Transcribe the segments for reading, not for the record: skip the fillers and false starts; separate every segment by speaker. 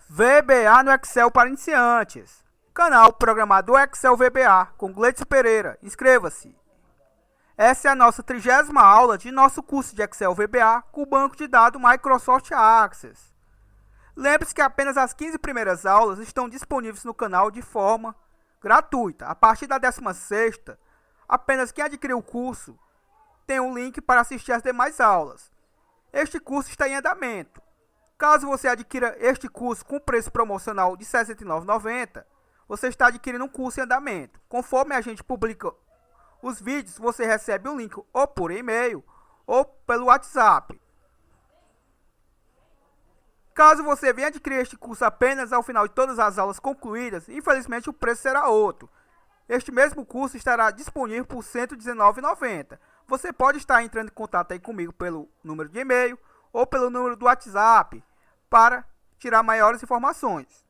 Speaker 1: VBA no Excel para iniciantes. Canal Programador Excel VBA com Gleidson Pereira. Inscreva-se. Essa é a nossa 30ª aula de nosso curso de Excel VBA com o banco de dados Microsoft Access. Lembre-se que apenas as 15 primeiras aulas estão disponíveis no canal de forma gratuita. A partir da 16ª, apenas quem adquiriu o curso tem um link para assistir às demais aulas. Este curso está em andamento. Caso você adquira este curso com preço promocional de R$ 69,90, você está adquirindo um curso em andamento. Conforme a gente publica os vídeos, você recebe o link ou por e-mail ou pelo WhatsApp. Caso você venha adquirir este curso apenas ao final de todas as aulas concluídas, infelizmente o preço será outro. Este mesmo curso estará disponível por R$ 119,90. Você pode estar entrando em contato aí comigo pelo número de e-mail ou pelo número do WhatsApp para tirar maiores informações.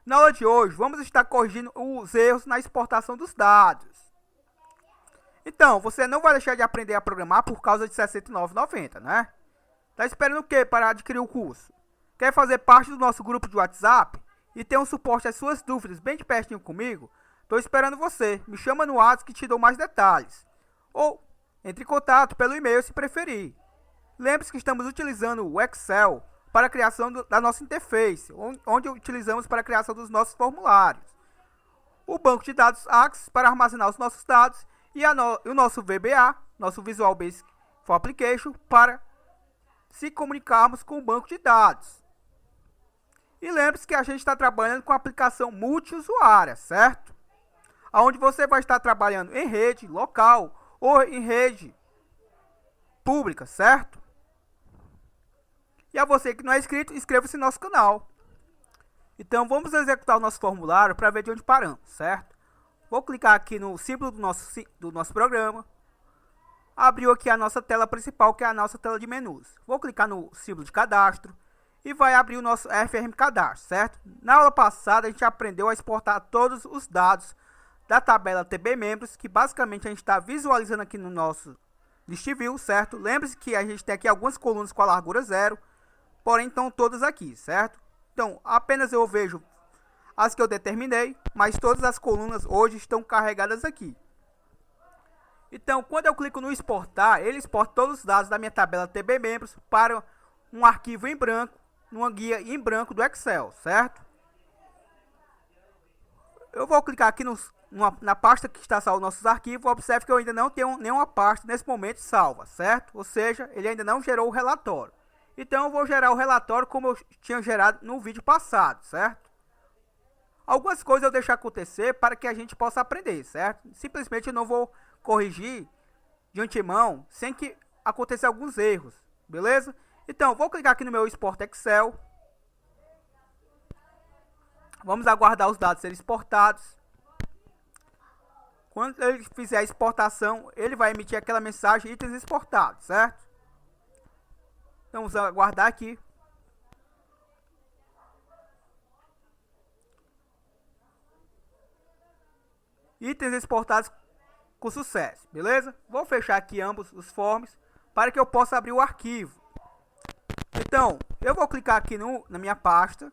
Speaker 1: Na aula de hoje, vamos estar corrigindo os erros na exportação dos dados. Então, você não vai deixar de aprender a programar por causa de R$ 69,90, né? Tá esperando o que para adquirir o curso? Quer fazer parte do nosso grupo de WhatsApp e ter um suporte às suas dúvidas bem de pertinho comigo? Estou esperando você. Me chama no WhatsApp que te dou mais detalhes. Ou entre em contato pelo e-mail se preferir. Lembre-se que estamos utilizando o Excel para a criação da nossa interface, onde utilizamos para a criação dos nossos formulários. O banco de dados Access para armazenar os nossos dados e o nosso VBA, nosso Visual Basic for Application, para se comunicarmos com o banco de dados. E lembre-se que a gente está trabalhando com a aplicação multiusuária, certo? Onde você vai estar trabalhando em rede local ou em rede pública, certo? E a você que não é inscrito, inscreva-se no nosso canal. Então vamos executar o nosso formulário para ver de onde paramos, certo? Vou clicar aqui no símbolo do nosso programa. Abriu aqui a nossa tela principal, que é a nossa tela de menus. Vou clicar no símbolo de cadastro e vai abrir o nosso FRM Cadastro, certo? Na aula passada a gente aprendeu a exportar todos os dados da tabela TB Membros, que basicamente a gente está visualizando aqui no nosso List View, certo? Lembre-se que a gente tem aqui algumas colunas com a largura 0, porém estão todas aqui, certo? Então, apenas eu vejo as que eu determinei, mas todas as colunas hoje estão carregadas aqui. Então, quando eu clico no exportar, ele exporta todos os dados da minha tabela TB Membros para um arquivo em branco, numa guia em branco do Excel, certo? Eu vou clicar aqui na pasta que está salvo nossos arquivos. Observe que eu ainda não tenho nenhuma pasta nesse momento salva, certo? Ou seja, ele ainda não gerou o relatório. Então eu vou gerar o relatório como eu tinha gerado no vídeo passado, certo? Algumas coisas eu deixo acontecer para que a gente possa aprender, certo? Simplesmente eu não vou corrigir de antemão sem que aconteça alguns erros, beleza? Então vou clicar aqui no meu Export Excel. Vamos aguardar os dados serem exportados. Quando ele fizer a exportação, ele vai emitir aquela mensagem itens exportados, certo? Então vamos aguardar aqui. Itens exportados com sucesso, beleza? Vou fechar aqui ambos os forms para que eu possa abrir o arquivo. Então, eu vou clicar aqui na minha pasta.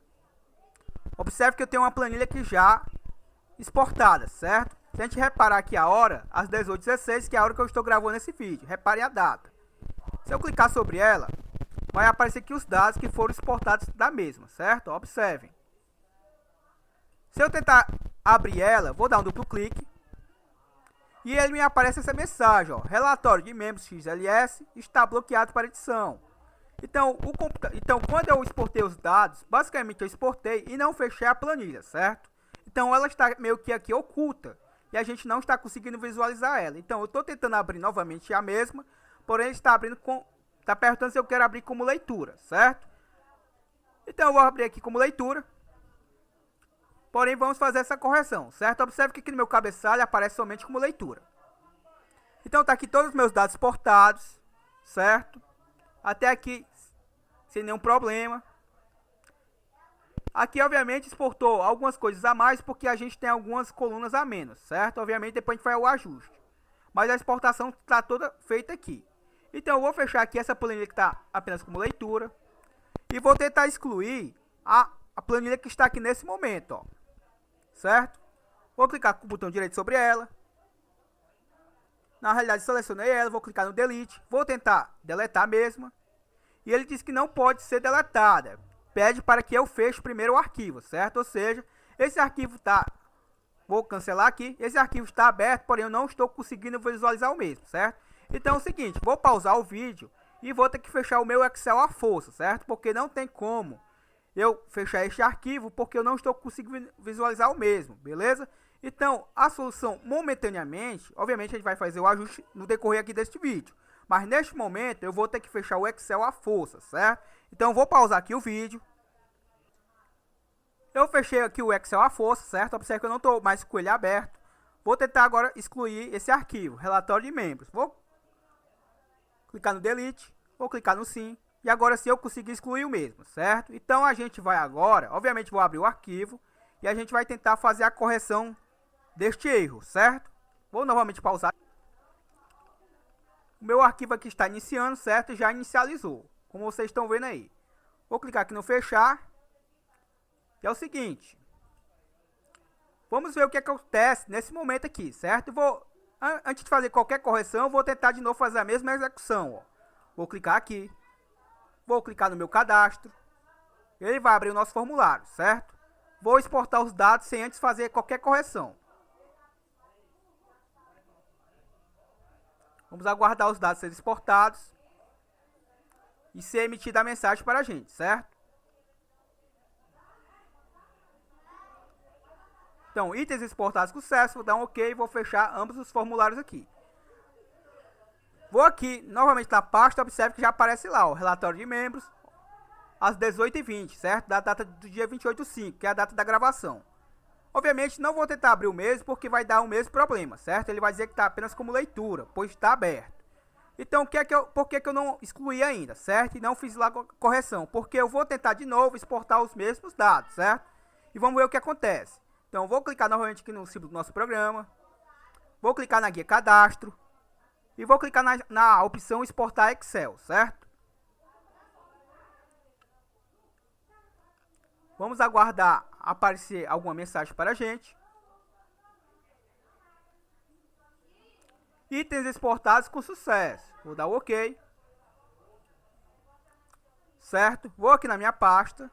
Speaker 1: Observe que eu tenho uma planilha aqui já exportada, certo? Se a gente reparar aqui a hora, às 18h16, que é a hora que eu estou gravando esse vídeo. Repare a data. Se eu clicar sobre ela, vai aparecer aqui os dados que foram exportados da mesma, certo? Observem. Se eu tentar abrir ela, vou dar um duplo clique. E ele me aparece essa mensagem, ó. Relatório de membros XLS está bloqueado para edição. Então, quando eu exportei os dados, basicamente eu exportei e não fechei a planilha, certo? Então ela está meio que aqui oculta e a gente não está conseguindo visualizar ela. Então eu estou tentando abrir novamente a mesma, porém ele está perguntando se eu quero abrir como leitura, certo? Então eu vou abrir aqui como leitura. Porém vamos fazer essa correção, certo? Observe que aqui no meu cabeçalho aparece somente como leitura. Então tá aqui todos os meus dados exportados, certo? Até aqui sem nenhum problema. Aqui obviamente exportou algumas coisas a mais porque a gente tem algumas colunas a menos, certo? Obviamente depois a gente faz o ajuste. Mas a exportação está toda feita aqui. Então eu vou fechar aqui essa planilha que está apenas como leitura. e vou tentar excluir a planilha que está aqui nesse momento, ó. Certo? Vou clicar com o botão direito sobre ela. Na realidade, selecionei ela, vou clicar no Delete, vou tentar deletar a mesma. E ele diz que não pode ser deletada. Pede para que eu feche primeiro o arquivo, certo? Ou seja, esse arquivo está... Vou cancelar aqui. Esse arquivo está aberto, porém eu não estou conseguindo visualizar o mesmo, certo? Então é o seguinte, vou pausar o vídeo e vou ter que fechar o meu Excel à força, certo? Porque não tem como eu fechar este arquivo, porque eu não estou conseguindo visualizar o mesmo, beleza? Então, a solução momentaneamente, obviamente a gente vai fazer o ajuste no decorrer aqui deste vídeo. Mas neste momento eu vou ter que fechar o Excel à força, certo? Então vou pausar aqui o vídeo. Eu fechei aqui o Excel à força, certo? Observe que eu não estou mais com ele aberto. Vou tentar agora excluir esse arquivo, relatório de membros. Vou clicar no Delete, vou clicar no Sim. E agora sim eu consegui excluir o mesmo, certo? Então a gente vai agora, obviamente vou abrir o arquivo. E a gente vai tentar fazer a correção deste erro, certo? Vou novamente pausar. O meu arquivo aqui está iniciando, certo? Já inicializou, como vocês estão vendo aí. Vou clicar aqui no fechar. E é o seguinte. Vamos ver o que acontece nesse momento aqui, certo? Antes de fazer qualquer correção, eu vou tentar de novo fazer a mesma execução, ó. Vou clicar aqui. Vou clicar no meu cadastro. Ele vai abrir o nosso formulário, certo? Vou exportar os dados sem antes fazer qualquer correção. Vamos aguardar os dados serem exportados e ser emitida a mensagem para a gente, certo? Então, itens exportados com sucesso, vou dar um OK e vou fechar ambos os formulários aqui. Vou aqui, novamente na pasta, observe que já aparece lá, o relatório de membros, às 18h20, certo? Da data do dia 28/5, que é a data da gravação. Obviamente não vou tentar abrir o mesmo, porque vai dar o mesmo problema, certo? Ele vai dizer que está apenas como leitura, pois está aberto. Então, por que eu não excluí ainda, certo? E não fiz lá a correção? Porque eu vou tentar de novo exportar os mesmos dados, certo? E vamos ver o que acontece. Então, vou clicar novamente aqui no símbolo do nosso programa. Vou clicar na guia cadastro. E vou clicar na opção exportar Excel, certo? Vamos aguardar aparecer alguma mensagem para a gente. Itens exportados com sucesso. Vou dar o OK. Certo? Vou aqui na minha pasta.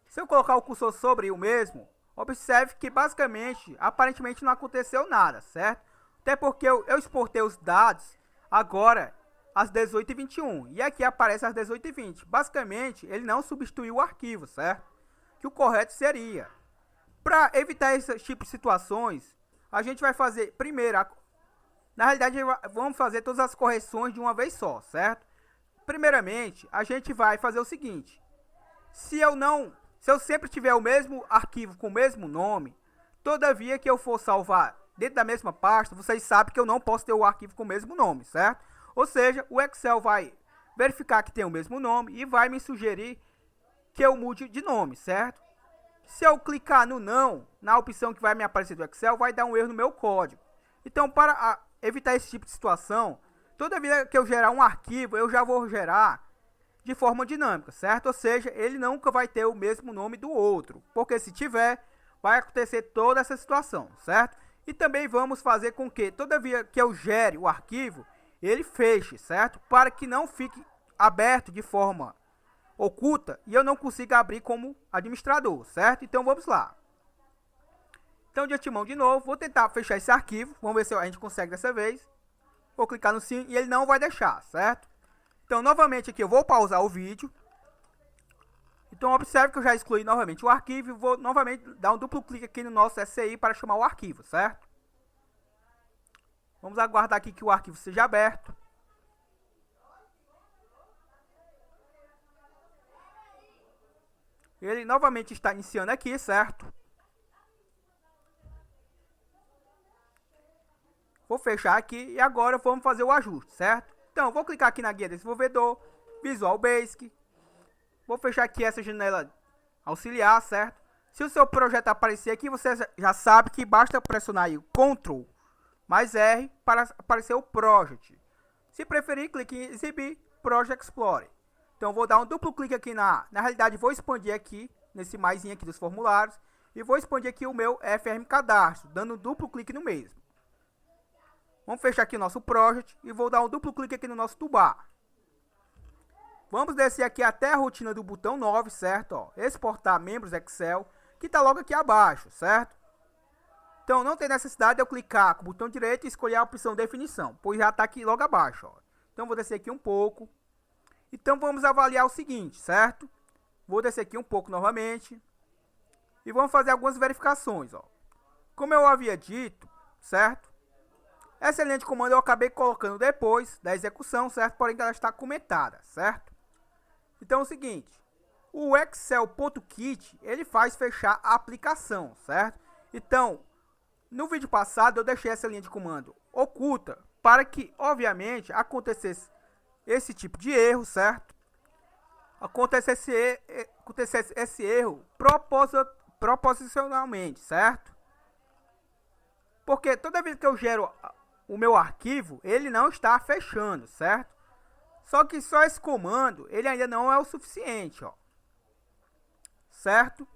Speaker 1: Se eu colocar o cursor sobre o mesmo, observe que basicamente, aparentemente não aconteceu nada, certo? Até porque eu exportei os dados agora às 18h21. E aqui aparece às 18h20. Basicamente, ele não substituiu o arquivo, certo? Que o correto seria. Para evitar esse tipo de situações, a gente vai fazer primeiro, na realidade vamos fazer todas as correções de uma vez só, certo? Primeiramente, a gente vai fazer o seguinte. Se eu sempre tiver o mesmo arquivo com o mesmo nome, todavia que eu for salvar dentro da mesma pasta, vocês sabem que eu não posso ter o arquivo com o mesmo nome, certo? Ou seja, o Excel vai verificar que tem o mesmo nome e vai me sugerir que eu mude de nome, certo? Se eu clicar no não, na opção que vai me aparecer do Excel, vai dar um erro no meu código. Então, para evitar esse tipo de situação, toda vez que eu gerar um arquivo, eu já vou gerar de forma dinâmica, certo? Ou seja, ele nunca vai ter o mesmo nome do outro, porque se tiver, vai acontecer toda essa situação, certo? E também vamos fazer com que toda vez que eu gere o arquivo, ele feche, certo? Para que não fique aberto de forma oculta e eu não consiga abrir como administrador, certo? Então vamos lá. Então de antemão de novo, vou tentar fechar esse arquivo, vamos ver se a gente consegue dessa vez. Vou clicar no sim e ele não vai deixar, certo? Então novamente aqui eu vou pausar o vídeo. Então observe que eu já excluí novamente o arquivo e vou novamente dar um duplo clique aqui no nosso SCI para chamar o arquivo, certo? Vamos aguardar aqui que o arquivo seja aberto. Ele novamente está iniciando aqui, certo? Vou fechar aqui e agora vamos fazer o ajuste, certo? Então, vou clicar aqui na guia desenvolvedor, Visual Basic. Vou fechar aqui essa janela auxiliar, certo? Se o seu projeto aparecer aqui, você já sabe que basta pressionar aí o Ctrl mais R para aparecer o Project. Se preferir, clique em Exibir Project Explorer. Então, vou dar um duplo clique aqui na realidade, vou expandir aqui, nesse maisinho aqui dos formulários, e vou expandir aqui o meu FRM Cadastro, dando um duplo clique no mesmo. Vamos fechar aqui o nosso project e vou dar um duplo clique aqui no nosso toolbar. Vamos descer aqui até a rotina do botão 9, certo? Ó, exportar membros Excel, que está logo aqui abaixo, certo? Então, não tem necessidade de eu clicar com o botão direito e escolher a opção definição, pois já está aqui logo abaixo. Ó. Então, vou descer aqui um pouco. Então, vamos avaliar o seguinte, certo? Vou descer aqui um pouco novamente. E vamos fazer algumas verificações. Ó. Como eu havia dito, certo? Essa linha de comando eu acabei colocando depois da execução, certo? Porém, ela está comentada, certo? Então, é o seguinte. O Excel.kit, ele faz fechar a aplicação, certo? Então, no vídeo passado, eu deixei essa linha de comando oculta para que, obviamente, acontecesse esse tipo de erro, certo? Acontecesse esse erro proposicionalmente, certo? Porque toda vez que eu gero o meu arquivo, ele não está fechando, certo? Só que só esse comando, ele ainda não é o suficiente, ó. Certo?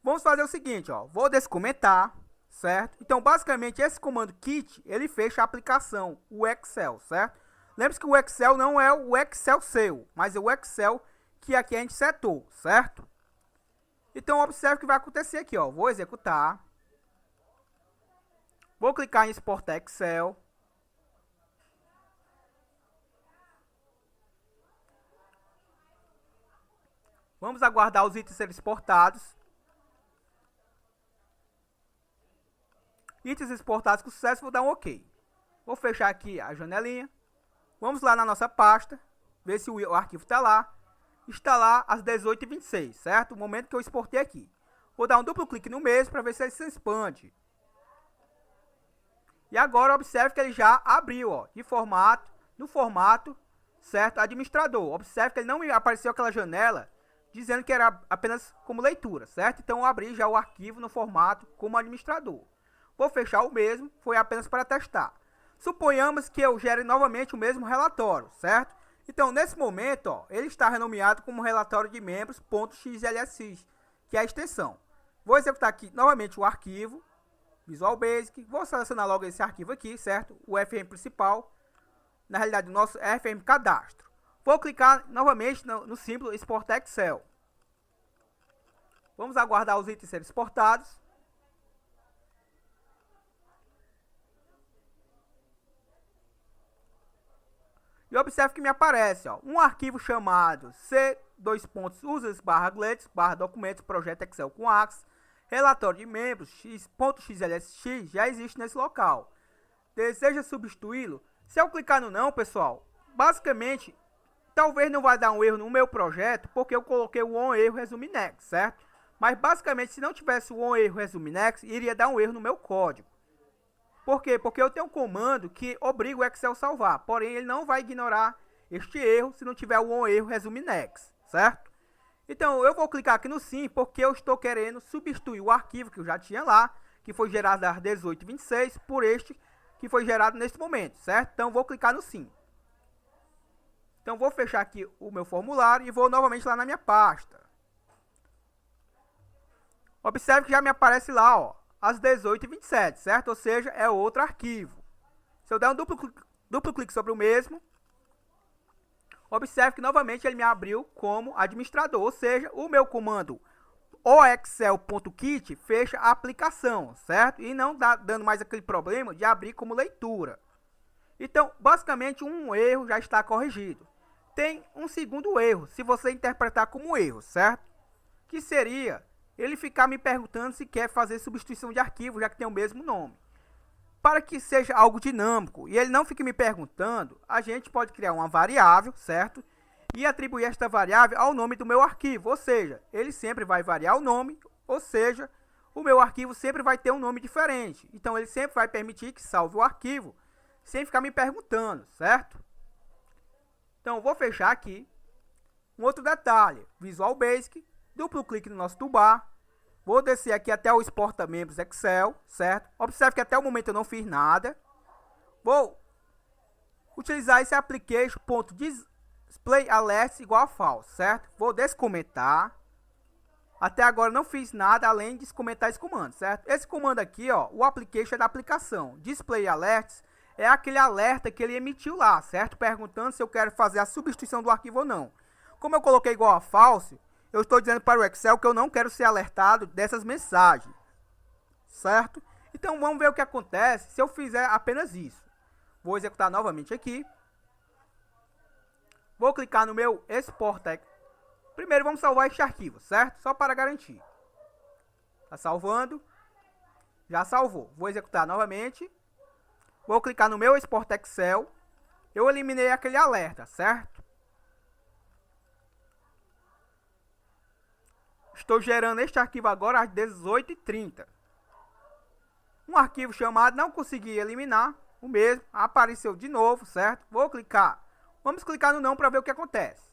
Speaker 1: Vamos fazer o seguinte, ó. Vou descomentar, certo? Então, basicamente, esse comando kit, ele fecha a aplicação, o Excel, certo? Lembre-se que o Excel não é o Excel seu, mas é o Excel que aqui a gente setou, certo? Então, observe o que vai acontecer aqui, ó. Vou executar. Vou clicar em exportar Excel. Vamos aguardar os itens serem exportados. Itens exportados com sucesso, vou dar um OK. Vou fechar aqui a janelinha. Vamos lá na nossa pasta, ver se o arquivo está lá. Está lá às 18h26, certo? O momento que eu exportei aqui. Vou dar um duplo clique no mesmo para ver se ele se expande. E agora observe que ele já abriu, ó, no formato, certo? Administrador. Observe que ele não me apareceu aquela janela dizendo que era apenas como leitura, certo? Então eu abri já o arquivo no formato como administrador. Vou fechar o mesmo, foi apenas para testar. Suponhamos que eu gere novamente o mesmo relatório, certo? Então nesse momento, ó, ele está renomeado como relatório de membros.xlsx, que é a extensão. Vou executar aqui novamente o arquivo. Visual Basic, vou selecionar logo esse arquivo aqui, certo? O FM principal, na realidade o nosso FM Cadastro. Vou clicar novamente no símbolo Exportar Excel. Vamos aguardar os itens serem exportados. E observe que me aparece, ó, um arquivo chamado c:/users/glets/documentos projeto Excel com Axis. Relatório de membros x.xlsx já existe nesse local. Deseja substituí-lo? Se eu clicar no não, pessoal, basicamente, talvez não vai dar um erro no meu projeto, porque eu coloquei o on-erro resume next, certo? Mas basicamente, se não tivesse o on-erro resume next, iria dar um erro no meu código. Por quê? Porque eu tenho um comando que obriga o Excel a salvar, porém ele não vai ignorar este erro se não tiver o on-erro resume next, certo? Então, eu vou clicar aqui no sim, porque eu estou querendo substituir o arquivo que eu já tinha lá, que foi gerado às 18h26, por este que foi gerado neste momento, certo? Então, vou clicar no sim. Então, vou fechar aqui o meu formulário e vou novamente lá na minha pasta. Observe que já me aparece lá, ó, às 18h27, certo? Ou seja, é outro arquivo. Se eu der um duplo clique sobre o mesmo, observe que novamente ele me abriu como administrador, ou seja, o meu comando oexcel.kit fecha a aplicação, certo? E não dá dando mais aquele problema de abrir como leitura. Então, basicamente, um erro já está corrigido. Tem um segundo erro, se você interpretar como erro, certo? Que seria ele ficar me perguntando se quer fazer substituição de arquivo, já que tem o mesmo nome. Para que seja algo dinâmico e ele não fique me perguntando, a gente pode criar uma variável, certo? E atribuir esta variável ao nome do meu arquivo, ou seja, ele sempre vai variar o nome, ou seja, o meu arquivo sempre vai ter um nome diferente. Então, ele sempre vai permitir que salve o arquivo, sem ficar me perguntando, certo? Então, vou fechar aqui. Um outro detalhe, Visual Basic, duplo clique no nosso toolbar. Vou descer aqui até o Exporta Membros Excel, certo? Observe que até o momento eu não fiz nada. Vou utilizar esse application.design display alerts igual a false, certo? Vou descomentar. Até agora não fiz nada além de descomentar esse comando, certo? Esse comando aqui, ó, o application é da aplicação. Display alerts é aquele alerta que ele emitiu lá, certo? Perguntando se eu quero fazer a substituição do arquivo ou não. Como eu coloquei igual a false, eu estou dizendo para o Excel que eu não quero ser alertado dessas mensagens, certo? Então vamos ver o que acontece se eu fizer apenas isso. Vou executar novamente aqui. Vou clicar no meu Export. Primeiro vamos salvar este arquivo, certo? Só para garantir. Está salvando. Já salvou. Vou executar novamente. Vou clicar no meu Export Excel. Eu eliminei aquele alerta, certo? Estou gerando este arquivo agora às 18h30. Um arquivo chamado não consegui eliminar. O mesmo. Apareceu de novo, certo? Vou clicar. Vamos clicar no não para ver o que acontece.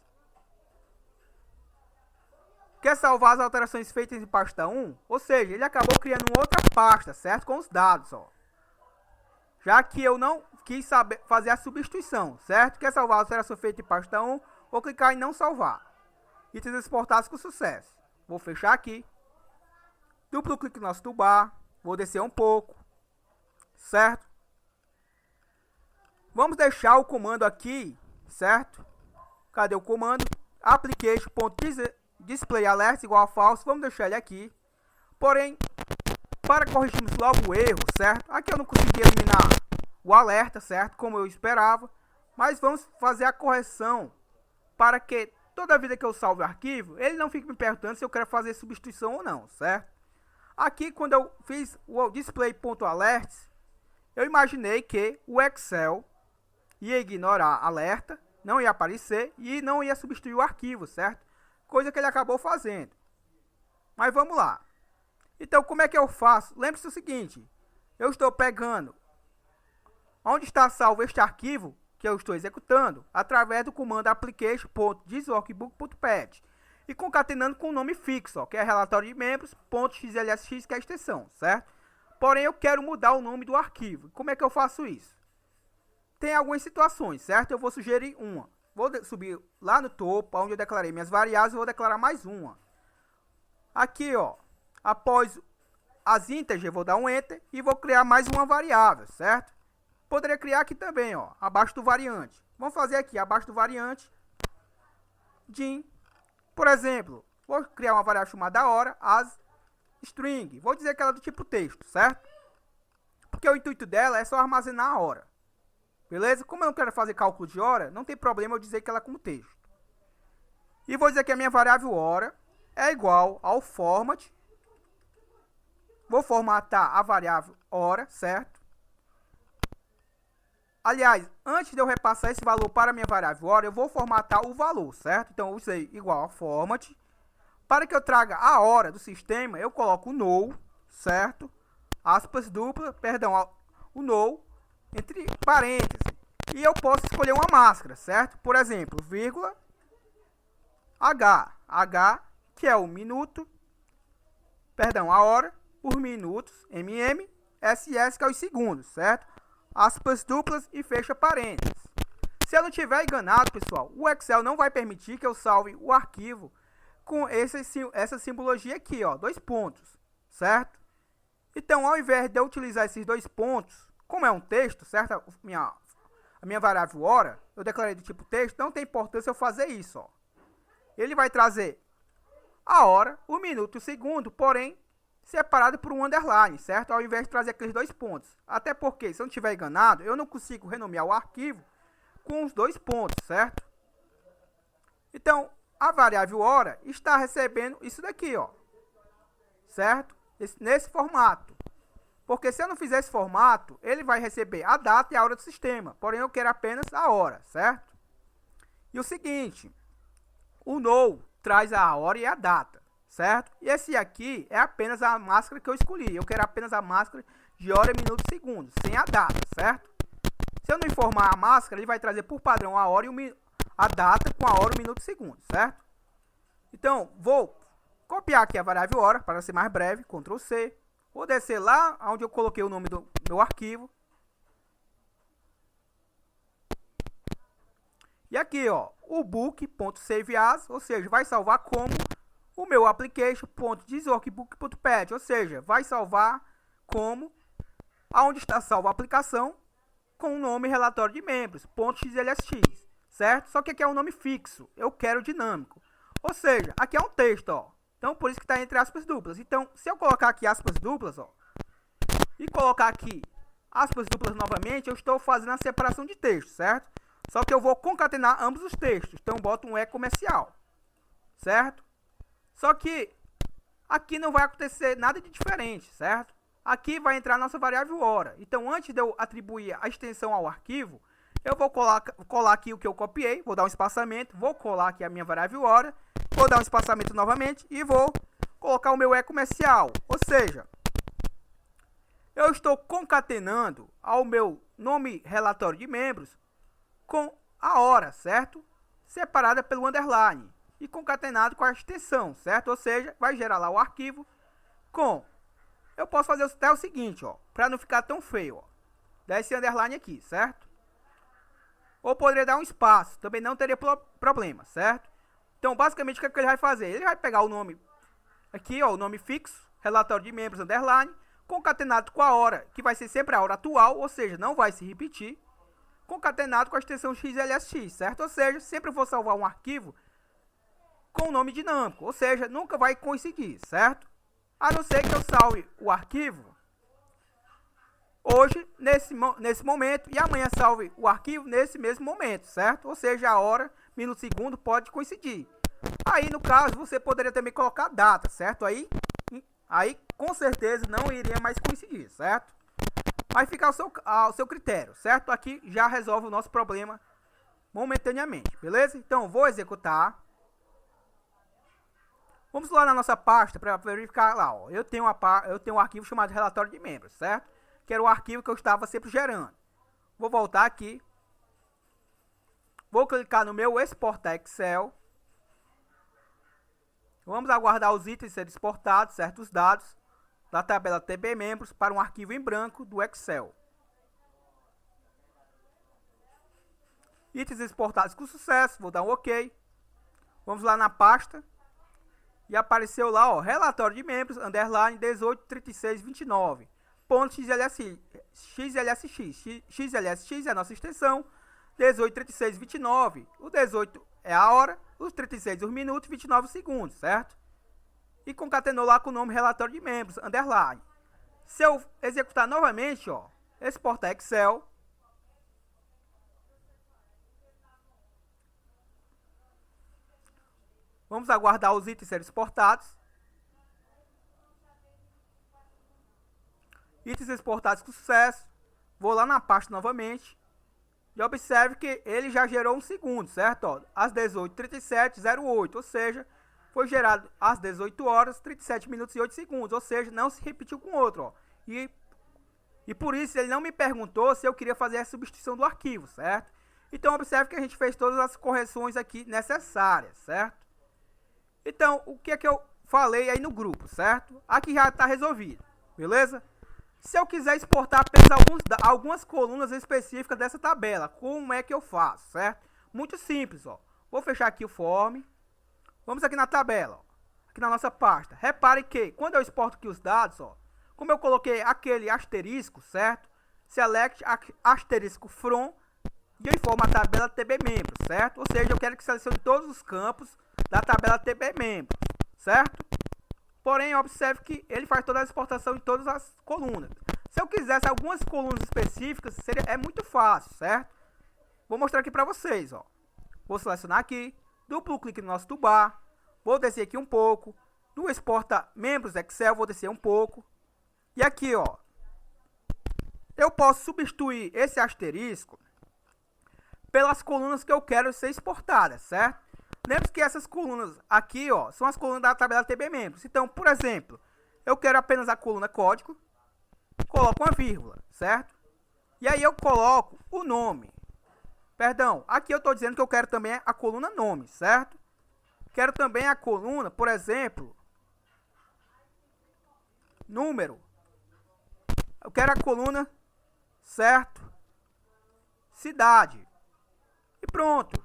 Speaker 1: Quer salvar as alterações feitas em pasta 1? Ou seja, ele acabou criando outra pasta, certo? Com os dados, ó. Já que eu não quis fazer a substituição, certo? Quer salvar a alteração feita em pasta 1? Vou clicar em não salvar. Itens exportados com sucesso. Vou fechar aqui. Duplo clique no nosso toolbar. Vou descer um pouco. Certo? Vamos deixar o comando aqui, certo? Cadê o comando? Application.display alerts igual a false. Vamos deixar ele aqui. Porém, para corrigirmos logo o erro, certo? Aqui eu não consegui eliminar o alerta, certo? Como eu esperava. Mas vamos fazer a correção para que toda vida que eu salve o arquivo, ele não fique me perguntando se eu quero fazer substituição ou não, certo? Aqui, quando eu fiz o display.alerts, eu imaginei que o Excel ia ignorar alerta, não ia aparecer e não ia substituir o arquivo, certo? Coisa que ele acabou fazendo. Mas vamos lá. Então, como é que eu faço? Lembre-se o seguinte, eu estou pegando onde está salvo este arquivo que eu estou executando através do comando application.thisworkbook.pad e concatenando com o nome fixo, ó, que é relatório de membros, .xlsx, que é a extensão, certo? Porém, eu quero mudar o nome do arquivo. Como é que eu faço isso? Tem algumas situações, certo? Eu vou sugerir uma. Vou subir lá no topo, onde eu declarei minhas variáveis, eu vou declarar mais uma. Aqui, ó, após as integers, eu vou dar um enter e vou criar mais uma variável, certo? Poderia criar aqui também, ó, abaixo do variante. Vamos fazer aqui, abaixo do variante, din. Por exemplo, vou criar uma variável chamada hora, as string. Vou dizer que ela é do tipo texto, certo? Porque o intuito dela é só armazenar a hora. Beleza? Como eu não quero fazer cálculo de hora, não tem problema eu dizer que ela é como texto. E vou dizer que a minha variável hora é igual ao format. Vou formatar a variável hora, certo? Aliás, antes de eu repassar esse valor para a minha variável hora, eu vou formatar o valor, certo? Então, eu usei igual a format. Para que eu traga a hora do sistema, eu coloco o no, certo? Aspas dupla, perdão, o no, entre parênteses. E eu posso escolher uma máscara, certo? Por exemplo, vírgula, H, que é o minuto, perdão, a hora, por minutos, SS, que é os segundos, certo? Aspas duplas e fecha parênteses. Se eu não tiver enganado, pessoal, o Excel não vai permitir que eu salve o arquivo com essa simbologia aqui, ó, 2 pontos, certo? Então, ao invés de eu utilizar esses 2 pontos, como é um texto, certo? A minha variável hora, eu declarei do tipo texto, não tem importância eu fazer isso, ó. Ele vai trazer a hora, o minuto e o segundo, porém, separado por um underline, certo? Ao invés de trazer aqueles 2 pontos. Até porque, se eu não estiver enganado, eu não consigo renomear o arquivo com os 2 pontos, certo? Então, a variável hora está recebendo isso daqui, ó. Certo? Nesse formato. Porque se eu não fizer esse formato, ele vai receber a data e a hora do sistema. Porém, eu quero apenas a hora, certo? E o seguinte, o no traz a hora e a data. Certo? E esse aqui é apenas a máscara que eu escolhi. Eu quero apenas a máscara de hora, minuto e segundo, sem a data, certo? Se eu não informar a máscara, ele vai trazer por padrão a hora e a data com a hora, o minuto e segundo, certo? Então, vou copiar aqui a variável hora, para ser mais breve, Ctrl C. Vou descer lá onde eu coloquei o nome do meu arquivo. E aqui, ó, o book.saveas, ou seja, vai salvar como o meu application.thisworkbook.pad, ou seja, vai salvar como aonde está salva a aplicação com o nome relatório de membros, .xlsx, certo? Só que aqui é um nome fixo, eu quero dinâmico. Ou seja, aqui é um texto, ó. Então, por isso que está entre aspas duplas. Então, se eu colocar aqui aspas duplas, ó, e colocar aqui aspas duplas novamente, eu estou fazendo a separação de texto, certo? Só que eu vou concatenar ambos os textos. Então, boto um E comercial, certo? Só que aqui não vai acontecer nada de diferente, certo? Aqui vai entrar a nossa variável hora. Então, antes de eu atribuir a extensão ao arquivo, eu vou colar aqui o que eu copiei, vou dar um espaçamento, vou colar aqui a minha variável hora, vou dar um espaçamento novamente e vou colocar o meu E comercial. Ou seja, eu estou concatenando ao meu nome relatório de membros com a hora, certo? Separada pelo underline e concatenado com a extensão, certo? Ou seja, vai gerar lá o arquivo com... Eu posso fazer até o seguinte, ó, para não ficar tão feio, ó. Dá esse underline aqui, certo? Ou poderia dar um espaço, também não teria problema, certo? Então, basicamente, o que ele vai fazer? Ele vai pegar o nome aqui, ó, o nome fixo, relatório de membros, underline, concatenado com a hora, que vai ser sempre a hora atual, ou seja, não vai se repetir, concatenado com a extensão xlsx, certo? Ou seja, sempre vou salvar um arquivo com o nome dinâmico, ou seja, nunca vai coincidir, certo? A não ser que eu salve o arquivo hoje, nesse momento, e amanhã salve o arquivo nesse mesmo momento, certo? Ou seja, a hora, minuto, segundo pode coincidir. Aí, no caso, você poderia também colocar data, certo? Aí com certeza, não iria mais coincidir, certo? Mas fica ao seu critério, certo? Aqui já resolve o nosso problema momentaneamente, beleza? Então, vou executar. Vamos lá na nossa pasta para verificar lá, ó. Eu tenho um arquivo chamado relatório de membros, certo? Que era o arquivo que eu estava sempre gerando. Vou voltar aqui. Vou clicar no meu exportar Excel. Vamos aguardar os itens serem exportados, certo? Os dados da tabela TB membros para um arquivo em branco do Excel. Itens exportados com sucesso. Vou dar um OK. Vamos lá na pasta. E apareceu lá, ó, relatório de membros, underline 183629. Ponto XLSX. XLSX é a nossa extensão. 183629. O 18 é a hora. Os 36 os minutos, 29 segundos, certo? E concatenou lá com o nome relatório de membros, underline. Se eu executar novamente, ó, exportar Excel. Vamos aguardar os itens serem exportados. Itens exportados com sucesso. Vou lá na pasta novamente. E observe que ele já gerou um segundo, certo? Ó, às 18h37:08, ou seja, foi gerado às 18 horas, 37 minutos e 8 segundos. Ou seja, não se repetiu com outro. Ó. E por isso ele não me perguntou se eu queria fazer a substituição do arquivo, certo? Então observe que a gente fez todas as correções aqui necessárias, certo? Então, o que é que eu falei aí no grupo, certo? Aqui já está resolvido, beleza? Se eu quiser exportar apenas algumas colunas específicas dessa tabela, como é que eu faço, certo? Muito simples, ó. Vou fechar aqui o form. Vamos aqui na tabela, ó. Aqui na nossa pasta. Repare que, quando eu exporto aqui os dados, ó, como eu coloquei aquele asterisco, certo? Select asterisco from, e eu informo a tabela TB membros, certo? Ou seja, eu quero que selecione todos os campos da tabela TB membros, certo? Porém, observe que ele faz toda a exportação em todas as colunas. Se eu quisesse algumas colunas específicas, é muito fácil, certo? Vou mostrar aqui para vocês, ó. Vou selecionar aqui, duplo clique no nosso toolbar, vou descer aqui um pouco, no exporta membros Excel, vou descer um pouco. E aqui, ó, eu posso substituir esse asterisco pelas colunas que eu quero ser exportadas, certo? Lembre-se que essas colunas aqui, ó, são as colunas da tabela TB membros. Então, por exemplo, eu quero apenas a coluna código, coloco uma vírgula, certo? E aí eu coloco o nome. Perdão, aqui eu estou dizendo que eu quero também a coluna nome, certo? Quero também a coluna, por exemplo, número. Eu quero a coluna, certo? Cidade. E pronto.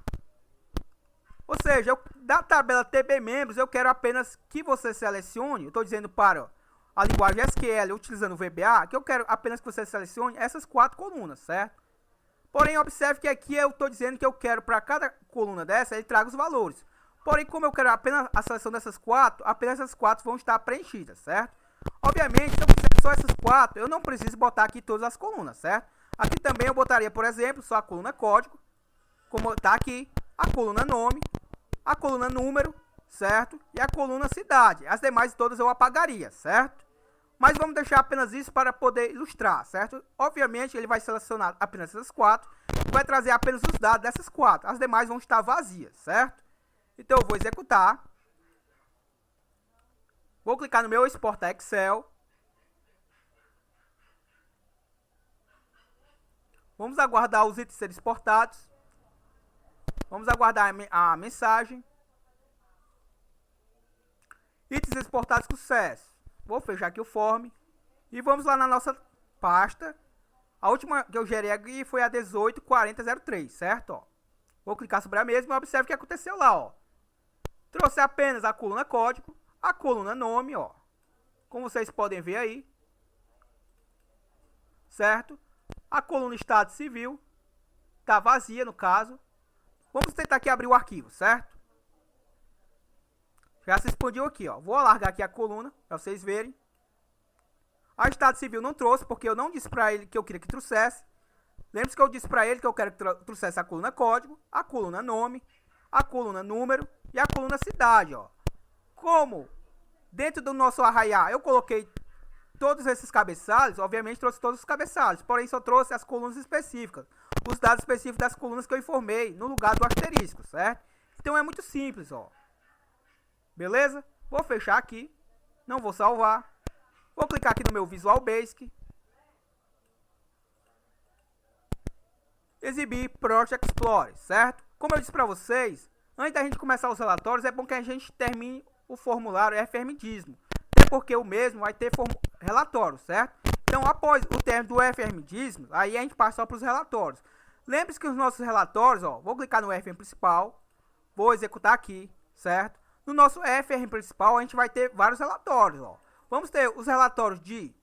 Speaker 1: Ou seja, da tabela TB membros, eu quero apenas que você selecione, eu estou dizendo para a linguagem SQL utilizando o VBA, que eu quero apenas que você selecione essas 4 colunas, certo? Porém, observe que aqui eu estou dizendo que eu quero para cada coluna dessa, ele traga os valores. Porém, como eu quero apenas a seleção dessas 4, apenas essas 4 vão estar preenchidas, certo? Obviamente, se eu quiser só essas 4, eu não preciso botar aqui todas as colunas, certo? Aqui também eu botaria, por exemplo, só a coluna código, como está aqui, a coluna nome, a coluna número, certo? E a coluna cidade. As demais todas eu apagaria, certo? Mas vamos deixar apenas isso para poder ilustrar, certo? Obviamente, ele vai selecionar apenas essas 4 e vai trazer apenas os dados dessas 4. As demais vão estar vazias, certo? Então, eu vou executar. Vou clicar no meu exportar Excel. Vamos aguardar os itens serem exportados. Vamos aguardar a mensagem. Itens exportados com sucesso. Vou fechar aqui o form. E vamos lá na nossa pasta. A última que eu gerei aqui foi a 184003, certo? Ó. Vou clicar sobre a mesma e observe o que aconteceu lá, ó. Trouxe apenas a coluna código, a coluna nome, ó. Como vocês podem ver aí. Certo? A coluna estado civil. Tá vazia no caso. Vamos tentar aqui abrir o arquivo, certo? Já se expandiu aqui, ó. Vou alargar aqui a coluna, para vocês verem. A estado civil não trouxe, porque eu não disse para ele que eu queria que trouxesse. Lembre-se que eu disse para ele que eu quero que trouxesse a coluna código, a coluna nome, a coluna número e a coluna cidade, ó. Como dentro do nosso arraiar eu coloquei todos esses cabeçalhos, obviamente trouxe todos os cabeçalhos, porém só trouxe as colunas específicas, os dados específicos das colunas que eu informei no lugar do asterisco, certo? Então é muito simples, ó. Beleza? Vou fechar aqui, não vou salvar. Vou clicar aqui no meu Visual Basic. Exibir Project Explorer, certo? Como eu disse para vocês, antes da gente começar os relatórios, é bom que a gente termine o formulário FRMDismo. Até porque o mesmo vai ter relatório, certo? Então, após o término do FRMDismo, aí a gente passa só para os relatórios. Lembre-se que os nossos relatórios, ó, vou clicar no FM principal, vou executar aqui, certo? No nosso FRM principal, a gente vai ter vários relatórios, ó. Vamos ter os relatórios de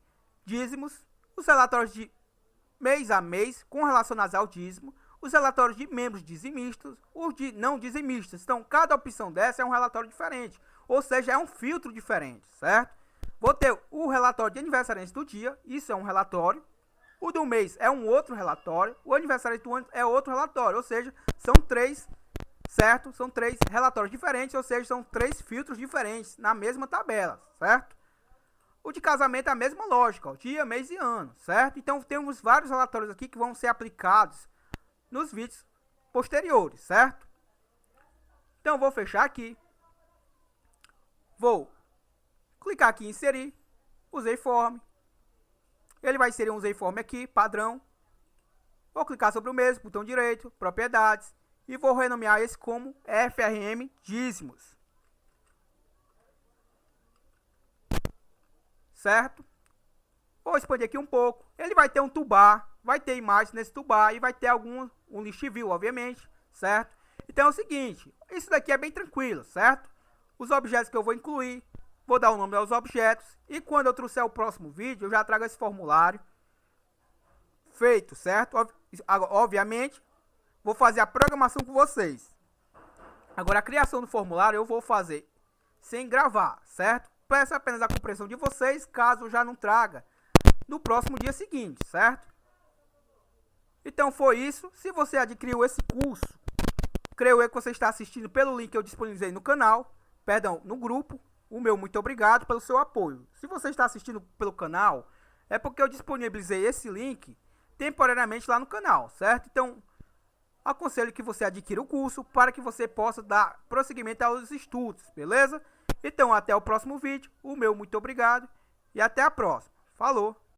Speaker 1: dízimos, os relatórios de mês a mês com relacionados ao dízimo, os relatórios de membros dizimistas, os de não dizimistas. Então, cada opção dessa é um relatório diferente, ou seja, é um filtro diferente, certo? Vou ter o relatório de aniversariantes do dia, isso é um relatório. O do mês é um outro relatório, o aniversariante do ano é outro relatório, ou seja, são 3, certo? São 3 relatórios diferentes, ou seja, são 3 filtros diferentes na mesma tabela, certo? O de casamento é a mesma lógica, ó, dia, mês e ano, certo? Então, temos vários relatórios aqui que vão ser aplicados nos vídeos posteriores, certo? Então, vou fechar aqui. Vou clicar aqui em inserir, usei form. Ele vai inserir um usei form aqui, padrão. Vou clicar sobre o mesmo, botão direito, propriedades. E vou renomear esse como FRM dízimos. Certo? Vou expandir aqui um pouco. Ele vai ter um toolbar, vai ter imagens nesse toolbar e vai ter um list view, obviamente, certo? Então é o seguinte, isso daqui é bem tranquilo, certo? Os objetos que eu vou incluir, vou dar o nome aos objetos e quando eu trouxer o próximo vídeo, eu já trago esse formulário feito, certo? Obviamente, vou fazer a programação com vocês. Agora, a criação do formulário eu vou fazer sem gravar, certo? Peço apenas a compreensão de vocês, caso eu já não traga no próximo dia seguinte, certo? Então foi isso. Se você adquiriu esse curso, creio eu que você está assistindo pelo link que eu disponibilizei no canal, perdão, no grupo. O meu muito obrigado pelo seu apoio. Se você está assistindo pelo canal, é porque eu disponibilizei esse link temporariamente lá no canal, certo? Então, aconselho que você adquira o curso para que você possa dar prosseguimento aos estudos, beleza? Então, até o próximo vídeo. O meu muito obrigado e até a próxima. Falou!